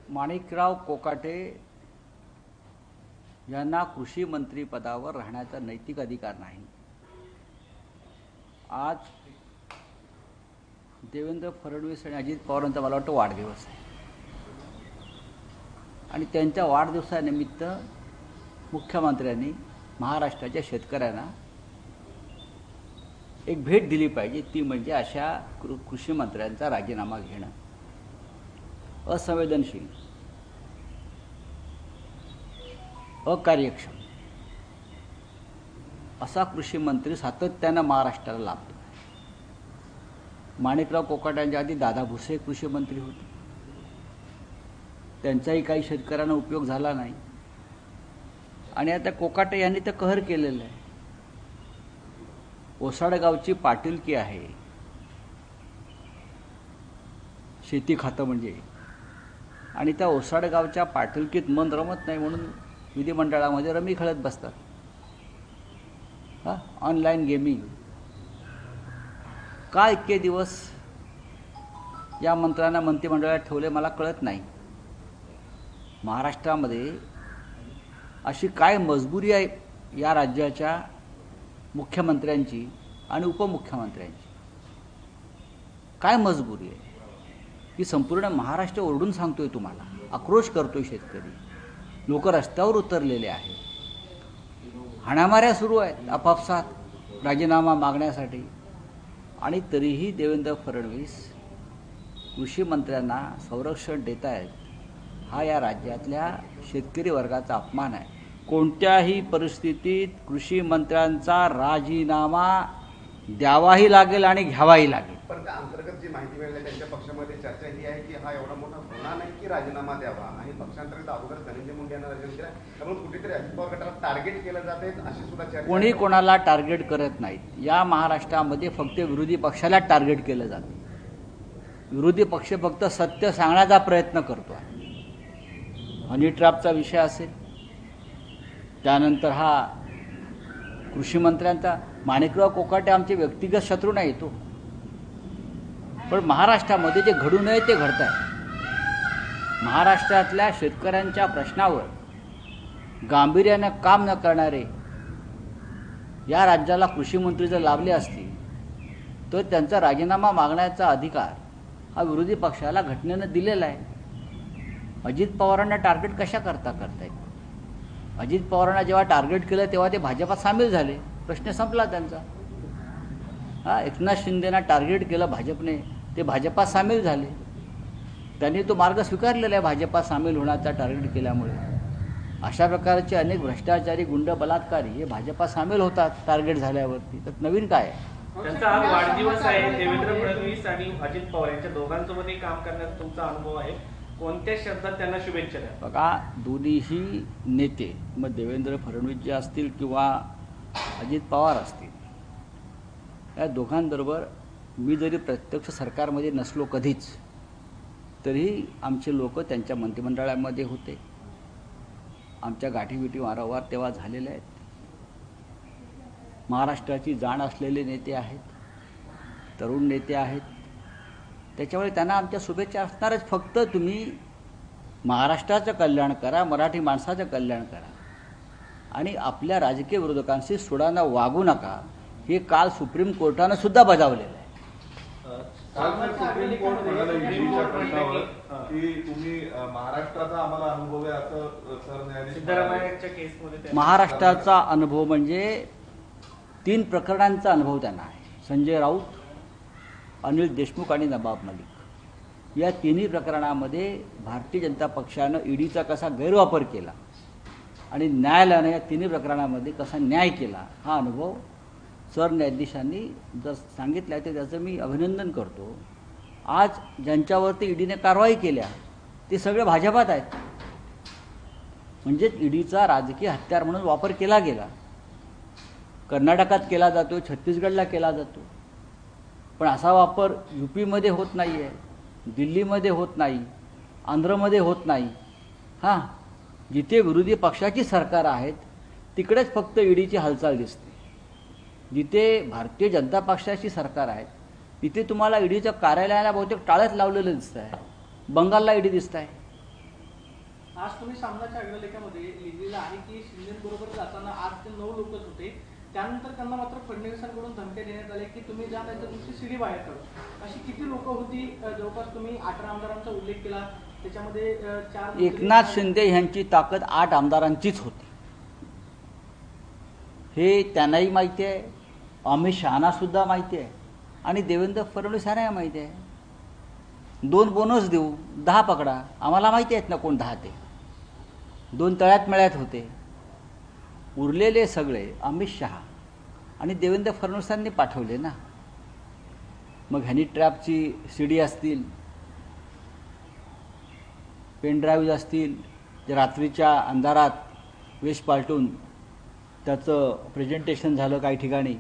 माणिकराव कोकाटे यांना कृषी मंत्री पदावर राहण्याचा नैतिक अधिकार नाही। आज देवेंद्र फडणवीस आणि अजित पवारांचा मला वाटतं वाढदिवस आहे आणि त्यांच्या वाढदिवसानिमित्त मुख्यमंत्र्यांनी महाराष्ट्राच्या शेतकऱ्यांना एक भेट दिली पाहिजे, ती म्हणजे अशा कृषी मंत्र्यांचा राजीनामा घेणं। असंवेदनशील, अकार्यक्षम असा कृषी मंत्री सातत्यानं महाराष्ट्राला लाभतो। माणिकराव कोकाट्यांच्या आधी दादा भुसे कृषी मंत्री होते, त्यांचाही काही शेतकऱ्यांना उपयोग झाला नाही आणि आता कोकाटे यांनी तर कहर केलेला आहे। ओसाडगावची पाटीलकी आहे शेती खातं म्हणजे, आणि त्या ओसाडगावच्या पाटीलकीत मन रमत नाही म्हणून विधिमंडळामध्ये रमी खेळत बसतात। ऑनलाईन गेमिंग का इतके दिवस या मंत्र्यांना मंत्रिमंडळात ठेवले मला कळत नाही। महाराष्ट्रामध्ये अशी काय मजबुरी आहे या राज्याच्या मुख्यमंत्र्यांची आणि उपमुख्यमंत्र्यांची? काय मजबुरी आहे की संपूर्ण महाराष्ट्र ओरडून सांगतोय, तुम्हाला आक्रोश करतोय, शेतकरी लोक रस्त्यावर उतरलेले आहेत, हाणामाऱ्या सुरू आहेत आपापसात राजीनामा मागण्यासाठी, आणि तरीही देवेंद्र फडणवीस कृषी मंत्र्यांना संरक्षण देत आहेत। हा या राज्यातल्या शेतकरी वर्गाचा अपमान आहे। कोणत्याही परिस्थितीत कृषी मंत्र्यांचा राजीनामा द्यावाही लागेल आणि घ्यावाही लागेल। पण त्या अंतर्गत जी माहिती मिळाली त्यांच्या पक्षामध्ये चर्चा ही आहे की हा एवढा मोठा गुन्हा नाही की राजीनामा द्यावा, आणि पक्षांतर्गत अगोदर धनंजय मुंडे यांना राजीनामा दिला, त्यामुळे कुठेतरी अजित पवार गटाला टार्गेट केलं जात आहे अशी सुद्धा चर्चा। कोणी कोणाला टार्गेट करत नाहीत। या महाराष्ट्रामध्ये फक्त विरोधी पक्षाला टार्गेट केलं जातं। विरोधी पक्ष फक्त सत्य सांगण्याचा प्रयत्न करतो आहे। हनी ट्रॅपचा विषय असेल, त्यानंतर हा कृषी मंत्र्यांचा, माणिकराव कोकाटे आमचे व्यक्तिगत शत्रू नाही तो, पण महाराष्ट्रामध्ये जे घडू नये ते घडत आहे। महाराष्ट्रातल्या शेतकऱ्यांच्या प्रश्नावर गांभीर्यानं काम न करणारे या राज्याला कृषी मंत्री जर लाभले असतील तर त्यांचा राजीनामा मागण्याचा अधिकार हा विरोधी पक्षाला घटनेनं दिलेला आहे। अजित पवारांना टार्गेट कशा करतायत? अजित पवारांना जेव्हा टार्गेट केलं तेव्हा ते भाजपात सामील झाले, प्रश्न संपला त्यांचा। एकनाथ शिंदेना टार्गेट केलं भाजपने, ते भाजपात सामील झाले, त्यांनी तो मार्ग स्वीकारलेला आहे भाजपात सामील होण्याचा टार्गेट केल्यामुळे। अशा प्रकारचे अनेक भ्रष्टाचारी, गुंड, बलात्कारी हे भाजपात सामील होतात टार्गेट झाल्यावरती। तर नवीन काय आहे? त्यांचा आज वाढदिवस आहे। देवेंद्र फडणवीस आणि अजित पवार यांच्या दोघांसोबतही काम करण्याचा तुमचा अनुभव आहे, कोणत्या शब्दात त्यांना शुभेच्छा द्या? बघा, दोन्हीही नेते, मग देवेंद्र फडणवीस जे असतील किंवा अजित पवार असतील, या दोघांबरोबर मी जरी प्रत्यक्ष सरकारमध्ये नसलो कधीच, तरी आमचे लोक त्यांच्या मंत्रिमंडळामध्ये होते। आमच्या गाठीभेटी वारंवार तेव्हा झालेल्या आहेत। महाराष्ट्राची जाण असलेले नेते आहेत, तरुण नेते आहेत, त्याच्यामुळे त्यांना आमच्या शुभेच्छा असणारच। फक्त तुम्ही महाराष्ट्राचं कल्याण करा, मराठी माणसाचं कल्याण करा आणि आपल्या राजकीय विरोधकांशी सुडानं वागू नका, हे काल सुप्रीम कोर्टानं सुद्धा बजावलेलं आहे। सुप्रीम कोर्ट म्हणाले ईडीच्या प्रश्नावर की तुम्ही महाराष्ट्राचा आम्हाला अनुभव आहे असं सरन्यायाधीश सिद्धरामय्याच्या केसमध्ये महाराष्ट्राचा अनुभव म्हणजे 3 प्रकरणांचा अनुभव त्यांना आहे। संजय राऊत, अनिल देशमुख आणि नवाब मलिक, या तिन्ही प्रकरणामध्ये भारतीय जनता पक्षानं ईडीचा कसा गैरवापर केला आणि न्यायालयानं या तिन्ही प्रकरणामध्ये कसा न्याय केला, हा अनुभव सरन्यायाधीशांनी जर सांगितलं आहे तर त्याचं मी अभिनंदन करतो। आज ज्यांच्यावरती ईडीने कारवाई केल्या ते सगळे भाजपात आहेत, म्हणजेच ईडीचा राजकीय हत्यार म्हणून वापर केला गेला। कर्नाटकात केला जातो, छत्तीसगडला केला जातो, पण असा वापर यूपीमध्ये होत नाही आहे, दिल्लीमध्ये होत नाही, आंध्रमध्ये होत नाही। जिथे विरोधी पक्षाची सरकार आहेत तिकडेच फक्त ईडीची हालचाल दिसते। जिथे भारतीय जनता पक्षाची सरकार आहे तिथे तुम्हाला ईडीच्या कार्यालयाला बहुतेक टाळच लावलेलं दिसत आहे। बंगालला ईडी दिसत आहे, आज तुम्ही सामनाच्या अग्रलेखामध्ये लिहिलेलं आहे की शिंदेबरोबर जाताना 8 ते 9 लोकच होते. त्यानंतर त्यांना मात्र फडणवीसांकडून धमक्या देण्यात आल्या की तुम्ही जा नाही तर तुमची सीडी बाहेर काढू. अशी किती लोक होती? जवळपास तुम्ही 18 आमदारांचा उल्लेख केला, त्याच्यामध्ये 4 एकनाथ शिंदे यांची ताकद 8 आमदारांचीच होती हे त्यांनाही माहिती आहे, अमित शहाना सुद्धा माहिती आहे आणि देवेंद्र फडणवीस यांनाही माहिती आहे. 2 बोनस देऊ, 10 पकडा, आम्हाला माहिती आहेत ना कोण 10 ते. 2 तळ्यात मळ्यात होते. उरलेले सगळे अमित शहा आणि देवेंद्र फडणवीसांनी पाठवले ना. मग हनी ट्रॅपची सीडी असतील, पेन ड्राईव्ह असतील, जे रात्रीच्या अंधारात वेश पालटून त्याचं प्रेझेंटेशन झालं काही ठिकाणी,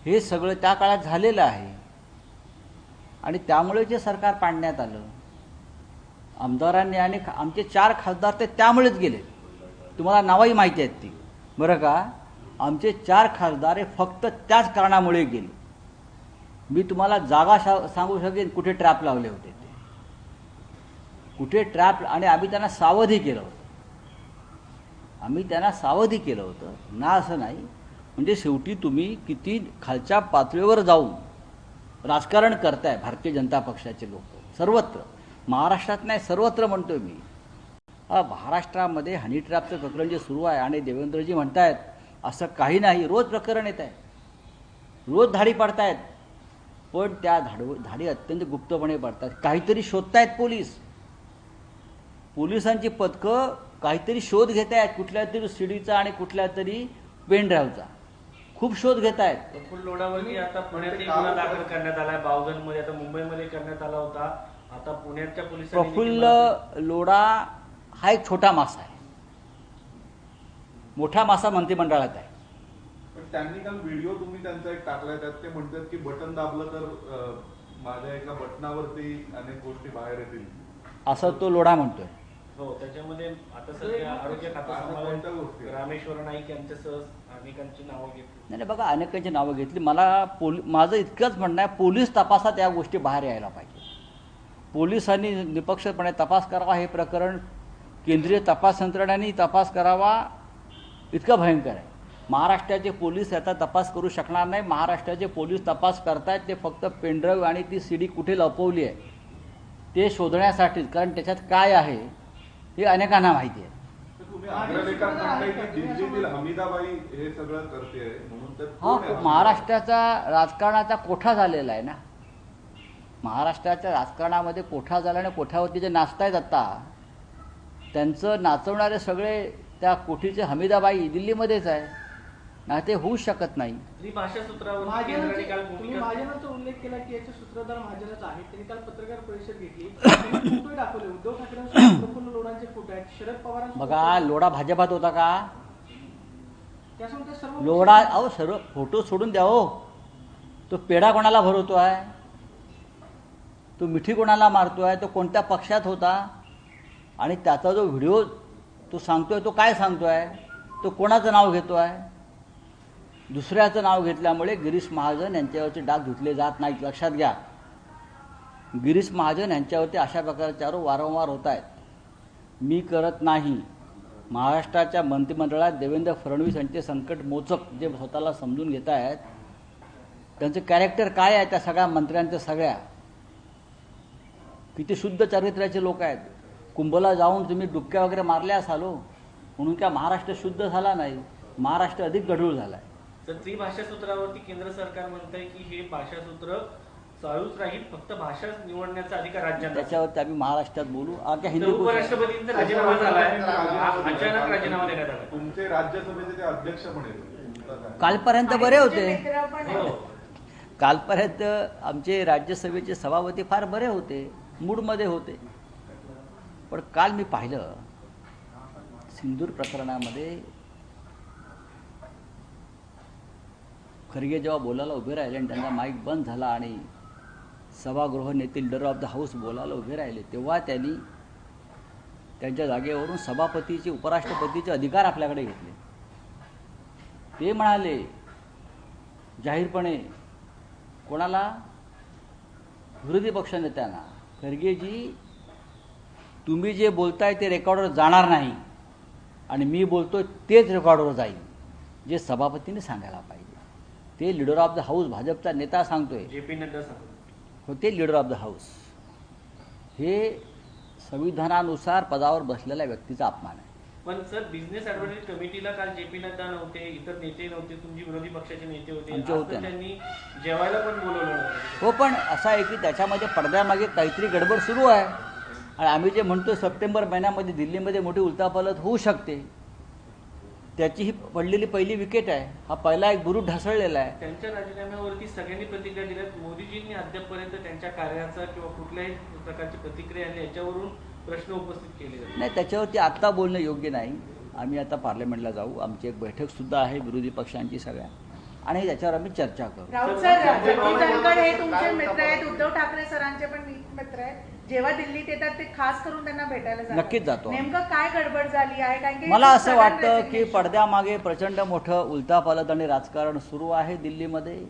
हे सगळं त्या काळात झालेलं आहे आणि त्यामुळे जे सरकार पाडण्यात आलं. आमदारांनी आणि आमचे 4 खासदार ते त्यामुळेच गेले. तुम्हाला नावही माहिती आहेत ती, बरं का. आमचे 4 खासदार हे फक्त त्याच कारणामुळे गेले. मी तुम्हाला जागा सांगू शकेन कुठे ट्रॅप लावले होते ते, कुठे ट्रॅप, आणि आम्ही त्यांना सावधी केलं होतं. ना असं नाही. म्हणजे शेवटी तुम्ही किती खालच्या पातळीवर जाऊन राजकारण करताय भारतीय जनता पक्षाचे लोक सर्वत्र, महाराष्ट्रात नाही सर्वत्र म्हणतोय मी. महाराष्ट्रामध्ये हनी ट्रॅपचं प्रकरण जे सुरू आहे आणि देवेंद्रजी म्हणतायत असं काही नाही. रोज प्रकरण येत आहे, रोज धाडी पाडतायत, पण त्या धाडी अत्यंत गुप्तपणे पाडतात. काहीतरी शोधतायत पोलिसांची पथकं काहीतरी शोध घेत आहेत, कुठल्या तरी सीडीचा आणि कुठल्या तरी पेन ड्राईव्हचा खूप शोध घेत आहेत. प्रफुल्ल लोढावरती आता पुण्यातही गुन्हा दाखल करण्यात आलाय, बावधनमध्ये, आता मुंबईमध्ये करण्यात आला होता, आता पुण्याच्या पोलिसांनी. प्रफुल्ल लोढा हा एक छोटा मासा आहे, मोठा मासा मंत्रिमंडळात आहे. पण त्यांनी काल व्हिडिओ तुम्ही त्यांचा एक टाकलाय, त्यात ते म्हणतात की बटन दाबलं तर माझ्या एका बटनावरती अनेक गोष्टी बाहेर येतील, असं तो लोढा म्हणतोय. हो, त्याच्यामध्ये आता सध्या आरोग्य खातं रामेश्वर नाईक यांच्यासह अनेकांची नावं घेतली. नाही बघा, अनेकांची नावं घेतली. माझं इतकंच म्हणणं आहे, पोलीस तपासात या गोष्टी बाहेर यायला पाहिजे. पोलिसांनी निपक्षपणे तपास करावा. हे प्रकरण केंद्रीय तपास यंत्रणांनी तपास करावा. इतकं भयंकर आहे. महाराष्ट्राचे पोलीस याचा तपास करू शकणार नाही. महाराष्ट्राचे पोलीस तपास करतायत ते फक्त पेनड्राईव्ह आणि ती सीडी कुठे लपवली आहे ते शोधण्यासाठीच, कारण त्याच्यात काय आहे हे अनेकांना माहिती आहे. तुम्ही अग्रलेखात म्हणताय की दिल्लीतील हमीदाबाई हे सगळं करते म्हणून, तर महाराष्ट्राचा राजकारणाचा कोठा झालेला आहे ना. महाराष्ट्राच्या राजकारणामध्ये कोठा झाला आणि कोठ्यावरती जे नाचतायत आता, त्यांचं नाचवणारे सगळे त्या कोठीचे हमीदाबाई दिल्लीमध्येच आहे ना, ते होऊच शकत नाही. भाषा सूत्रावर केंद्राने काल महाजनांचा उल्लेख केला की याचे सूत्रधार महाजनच आहेत. त्यांनी काल पत्रकार परिषद घेतली, फोटो दाखवले. उद्धव ठाकरेंसोबत प्रफुल्ल लोढांचे फोटो आहेत, शरद पवारांचे. बघा, लोढा भाजपात होता का? त्यासोबत सर्व लोढा सर्व फोटो सोडून द्या हो. तो पेढा कोणाला भरवतो आहे, तो मिठी कोणाला मारतोय, तो कोणत्या पक्षात होता, आणि त्याचा जो व्हिडिओ तो सांगतोय तो काय सांगतोय, तो कोणाचं नाव घेतोय. दुसऱ्याचं नाव घेतल्यामुळे गिरीश महाजन यांच्यावरती डाग धुतले जात नाहीत, लक्षात घ्या. गिरीश महाजन यांच्यावरती अशा प्रकारचे आरोप वारंवार होत आहेत. मी करत नाही. महाराष्ट्राच्या मंत्रिमंडळात देवेंद्र फडणवीस यांचे संकट मोचक जे स्वतःला समजून घेत आहेत, त्यांचं कॅरेक्टर काय आहे, त्या सगळ्या मंत्र्यांचं सगळ्या किती शुद्ध चरित्राचे लोक आहेत. कुंभला जाऊन तुम्ही डुबक्या वगैरे मारल्या असालो म्हणून काय महाराष्ट्र शुद्ध झाला नाही, महाराष्ट्र अधिक गढूळ झाला आहे. तर त्रिभाषा सूत्रावरती केंद्र सरकार म्हणतंय की हे भाषासूत्र चालूच राहील, फक्त भाषा निवडण्याचा अधिकार राज्यांना. त्याच्यावरती आम्ही महाराष्ट्रात बोलू. आता हिंदी उपराष्ट्रपतींचा राजीनामा झालाय, अचानक राजीनामा देण्यात आला. तुमचे राज्यसभेचे ते अध्यक्ष पण आहेत. कालपर्यंत बरे होते. हो. कालपर्यंत आमचे राज्यसभेचे सभापती फार बरे होते, मूडमध्ये होते. पण काल मी पाहिलं सिंदूर प्रकरणामध्ये खरगे जेव्हा बोलायला उभे राहिले आणि त्यांचा माईक बंद झाला आणि सभागृह नेते लीडर ऑफ द हाऊस बोलायला उभे राहिले, तेव्हा त्यांनी त्यांच्या जागेवरून सभापतीचे उपराष्ट्रपतीचे अधिकार आपल्याकडे घेतले. ते म्हणाले जाहीरपणे कोणाला, विरोधी पक्षनेत्यांना, खरगेजी तुम्ही जे बोलताय ते रेकॉर्डवर जाणार नाही आणि मी बोलतोय तेच रेकॉर्डवर जाईल, जे सभापतींनी सांगायला पाहिजे. ते लीडर ऑफ द हाऊस, भाजपचा नेता सांगतोय, JP नड्डा सांगतो. होते लीडर ऑफ द हाऊस. हे संविधानानुसार पदावर बसलेल्या व्यक्तीचा अपमान आहे. पण सर, बिझनेस ऍडव्हायझरी कमिटीला काल JP नड्डा नव्हते, इतर नेते नव्हते, तुमचे विरोधी पक्षाचे नेते होते, आमचे आज होते तर ना. त्यांनी जेवायला पण बोलवलं नव्हतं. हो, पण असं आहे की त्याच्यामध्ये पडद्यामागे काहीतरी गडबड सुरू आहे आणि आम्ही जे म्हणतो सप्टेंबर महिन्यामध्ये दिल्लीमध्ये मोठी उलथापालथ होऊ शकते, त्याची ही पडलेली पहिली विकेट आहे. हा पहिला एक बुरुज ढासळलेला आहे. त्यांच्या राजीनाम्यावरती सगळ्यांनी प्रतिक्रिया दिल्यात. मोदीजींनी अद्यापपर्यंत त्यांच्या कार्याचा किंवा कुठल्याही प्रकारची प्रतिक्रिया आणि याच्यावरून प्रश्न उपस्थित केले जातात. नाही, त्याच्यावरती आत्ता बोलणं योग्य नाही. आम्ही आता पार्लमेंटला जाऊ, आमची एक बैठकसुद्धा आहे विरोधी पक्षांची सगळ्या, आणि त्याच्यावर आम्ही चर्चा करू. राऊत सर, जगदीप धनखड हे तुमचे मित्र आहेत, उद्धव ठाकरे सरांचे पण मित्र आहेत. जेव्हा दिल्लीत येतात ते खास करून त्यांना भेटायला जातात. नक्कीच जातो. नेमकं काय गडबड झाली आहे? कारण की मला असं सगळ्या वाटतं की resignation- पडद्यामागे प्रचंड मोठं उलथापालथ आणि राजकारण सुरू आहे दिल्लीमध्ये.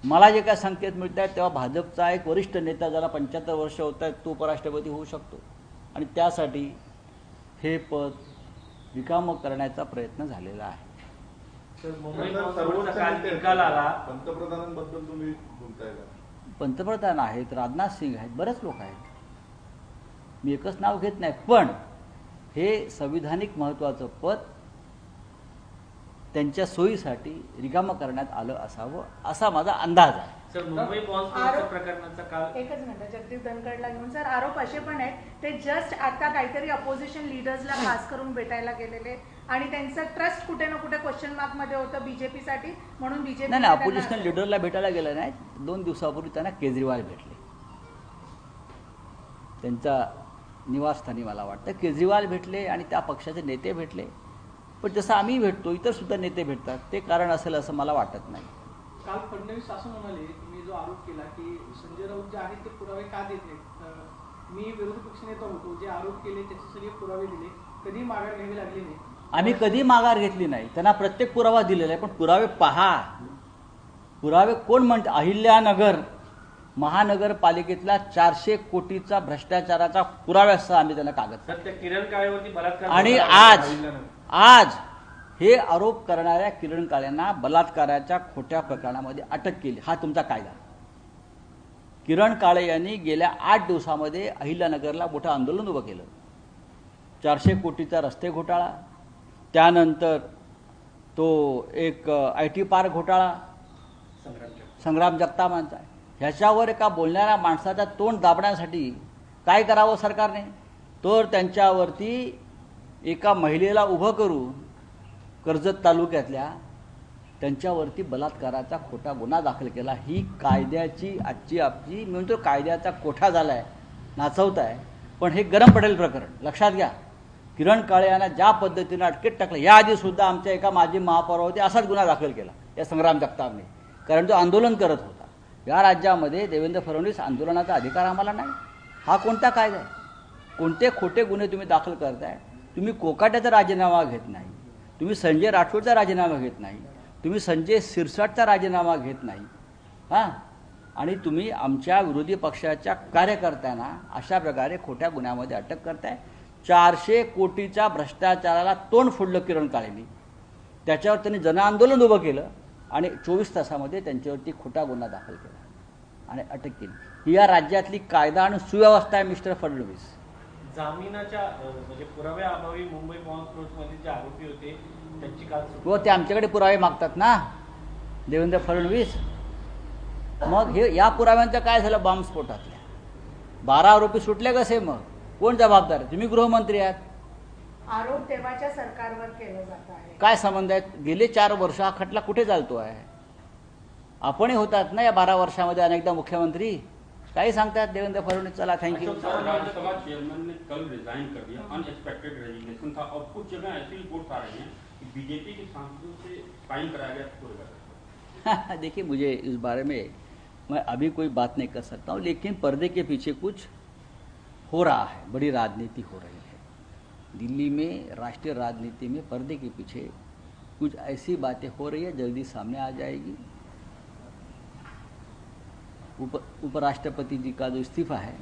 मला जे काय संकेत मिळत आहेत तेव्हा भाजपचा एक वरिष्ठ नेता, ज्याला 75 वर्ष होत आहेत, तो उपराष्ट्रपती होऊ शकतो आणि त्यासाठी हे पद रिकामं करण्याचा प्रयत्न झालेला आहे. तर मुंबई तर पॉवर्सचा सर्वोच्च काल नेते निकाल आला. पंतप्रधानांबद्दल तुम्ही बोलताय का? पंतप्रधान आहेत, राजनाथ सिंग आहेत, बरेच लोक आहेत. मी एकच नाव घेत नाही, पण हे संविधानिक महत्त्वाचं पद त्यांच्या सोयीसाठी रिकामं करण्यात आलं असावं असा माझा अंदाज आहे. सर, मुंबई पॉवर्सच्या प्रकरणाचा काल एकच मिनिट, जगदीप धनखडला घेऊन सर, आरोप असे पण आहेत ते जस्ट आता काहीतरी अपोजिशन लीडर्सला खास करून भेटायला गेलेले आणि त्यांचं ट्रस्ट कुठे ना कुठे क्वेश्चन मार्क मध्ये होतं बीजेपीसाठी, म्हणून बीजेपी नाही नाही, अपोजिशनल लीडरला भेटायला गेलं नाही. 2 दिवसापूर्वी त्यांना केजरीवाल भेटले, त्यांच्या निवासस्थानी. मला वाटतं केजरीवाल भेटले आणि त्या पक्षाचे नेते भेटले, पण जसं आम्ही भेटतो इतर सुद्धा नेते भेटतात, ते कारण असेल असं मला वाटत नाही. काल फडणवीस असं म्हणाले, तुम्ही जो आरोप केला की संजय राऊत जे आहेत ते पुरावे का देत नाहीत, मी विरोधी पक्षनेता होतो, जे आरोप केले त्याचे सगळे पुरावे दिले, कधी माघार घ्यावी लागली नाही. आम्ही कधी माघार घेतली नाही, त्यांना प्रत्येक पुरावा दिलेला आहे, पण पुरावे पहा. पुरावे कोण म्हणते? अहिल्यानगर महानगरपालिकेतला 400 कोटीचा भ्रष्टाचाराचा पुराव्यासह आम्ही त्यांना कागद. सर, त्या किरण काळेवरती बलात्कार आणि झाला. आज हे आरोप करणाऱ्या किरण काळेंना बलात्काराच्या खोट्या प्रकरणामध्ये अटक केली. हा तुमचा कायदा. किरण काळे यांनी गेल्या 8 दिवसामध्ये अहिल्यानगरला मोठं आंदोलन उभं केलं. 400 कोटीचा रस्ते घोटाळा, त्यानंतर तो एक IT पार्क घोटाळा संग्राम जगतापांचा. ह्याच्यावर एका बोलणाऱ्या माणसाचा तोंड दाबण्यासाठी काय करावं सरकारने? तर त्यांच्यावरती एका महिलेला उभं करून कर्जत तालुक्यातल्या त्यांच्यावरती बलात्काराचा खोटा गुन्हा दाखल केला. ही कायद्याची आजची आपली मी म्हणतो कायद्याचा कोठा झाला आहे, नाचवता आहे. पण हे गरम पडेल प्रकरण, लक्षात घ्या. किरण काळे यांना ज्या पद्धतीनं अटकेत टाकलं, याआधीसुद्धा आमच्या एका माजी महापौरावरती असाच गुन्हा दाखल केला या संग्राम जगतापने, कारण तो आंदोलन करत होता. या राज्यामध्ये देवेंद्र फडणवीस आंदोलनाचा अधिकार आम्हाला नाही. हा कोणता कायदा आहे? कोणते खोटे गुन्हे तुम्ही दाखल करताय? तुम्ही कोकाट्याचा राजीनामा घेत नाही, तुम्ही संजय राठोडचा राजीनामा घेत नाही, तुम्ही संजय सिरसाटचा राजीनामा घेत नाही, हां, आणि तुम्ही आमच्या विरोधी पक्षाच्या कार्यकर्त्यांना अशा प्रकारे खोट्या गुन्ह्यामध्ये अटक करताय. 400 कोटीच्या भ्रष्टाचाराला तोंड फोडलं किरण काळेंनी. त्याच्यावर त्यांनी जनआंदोलन उभं केलं आणि 24 तासामध्ये त्यांच्यावरती खोटा गुन्हा दाखल केला आणि अटक केली. ही या राज्यातली कायदा आणि सुव्यवस्था आहे मिस्टर फडणवीस. जामिनाच्या म्हणजे पुराव्याअभावी मुंबई पॉवर्समध्ये जे आरोपी होते त्यांची काल व ते आमच्याकडे पुरावे मागतात ना देवेंद्र फडणवीस. मग हे या पुराव्यांचं काय झालं? बॉम्बस्फोटातल्या 12 आरोपी सुटले कसे? मग कोण जबाबदार आहे? तुम्ही गृहमंत्री आहात. आरोप तेव्हाच्या सरकारवर केलं जात आहे. काय संबंध आहेत? गेले 4 वर्ष हा खटला कुठे चालतो आहे? आपणही होतात ना या 12 वर्षामध्ये अनेकदा मुख्यमंत्री. काही सांगतात देवेंद्र फडणवीस. चला, थँक्यू. राज्यसभा चेयरमैन ने कल रिजाइन कर दिया, अनएक्सपेक्टेड रेजिग्नेशन था, और कुछ जगह ऐसी रिपोर्ट्स आ रही हैं कि बीजेपी के सांसदों से साइन कराया गया पूरे। देखिए, मुझे इस बारे में मैं अभी कोई बात नहीं कर सकता हूँ, लेकिन पर्दे के पीछे कुछ हो रहा है, बड़ी राजनीति हो रही है दिल्ली में. राष्ट्रीय राजनीति में पर्दे के पीछे कुछ ऐसी बातें हो रही है, जल्दी सामने आ जाएगी. उपराष्ट्रपति जी का जो इस्तीफा है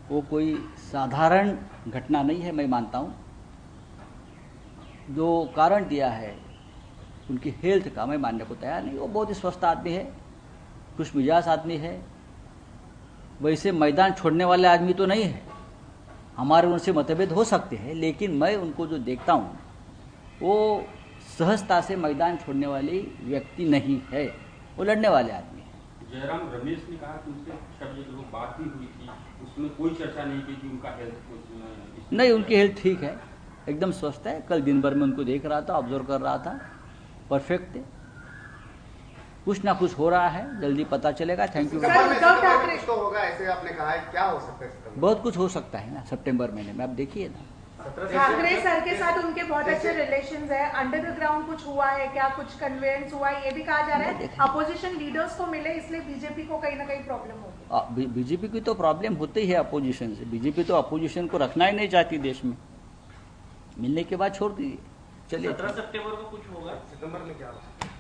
वो कोई साधारण घटना नहीं है, मैं मानता हूँ। जो कारण दिया है उनकी हेल्थ का, मैं मानने को तैयार नहीं। वो बहुत ही स्वस्थ आदमी है, खुश मिजाज आदमी है, वैसे मैदान छोड़ने वाले आदमी तो नहीं है। हमारे उनसे मतभेद हो सकते हैं, लेकिन मैं उनको जो देखता हूँ वो सहजता से मैदान छोड़ने वाली व्यक्ति नहीं है, वो लड़ने वाले आदमी है। जयराम रमेश ने कहा कि उनसे शब्द जो बात ही हुई थी उसमें कोई चर्चा नहीं की कि उनका हेल्थ नहीं, उनकी हेल्थ ठीक है, एकदम स्वस्थ है। कल दिन भर में उनको देख रहा था, ऑब्जर्व कर रहा था, परफेक्ट है। कुछ ना कुछ हो रहा है, जल्दी पता चलेगा। Thank you. Sir, Uddhav Thackeray कुछ तो होगा ऐसे आपने कहा है, क्या हो सकता है इसका? बहुत कुछ हो सकता है ना सितंबर महीने में, आप देखिए ना। ठाकरे सर के साथ उनके बहुत अच्छे रिलेशंस है। अंडरग्राउंड कुछ हुआ है क्या, कुछ कन्वेंस हुआ है, ये भी कहा जा रहा है। अपोजिशन लीडर्स को मिले, इसलिए बीजेपी को कहीं ना कहीं प्रॉब्लम होगी। बीजेपी की तो प्रॉब्लम होती ही है अपोजिशन से। बीजेपी तो अपोजिशन को रखना ही नहीं चाहती देश में, मिलने के बाद छोड़ दीजिए। चलिए 17 सितंबर को कुछ होगा। सितंबर में क्या होगा?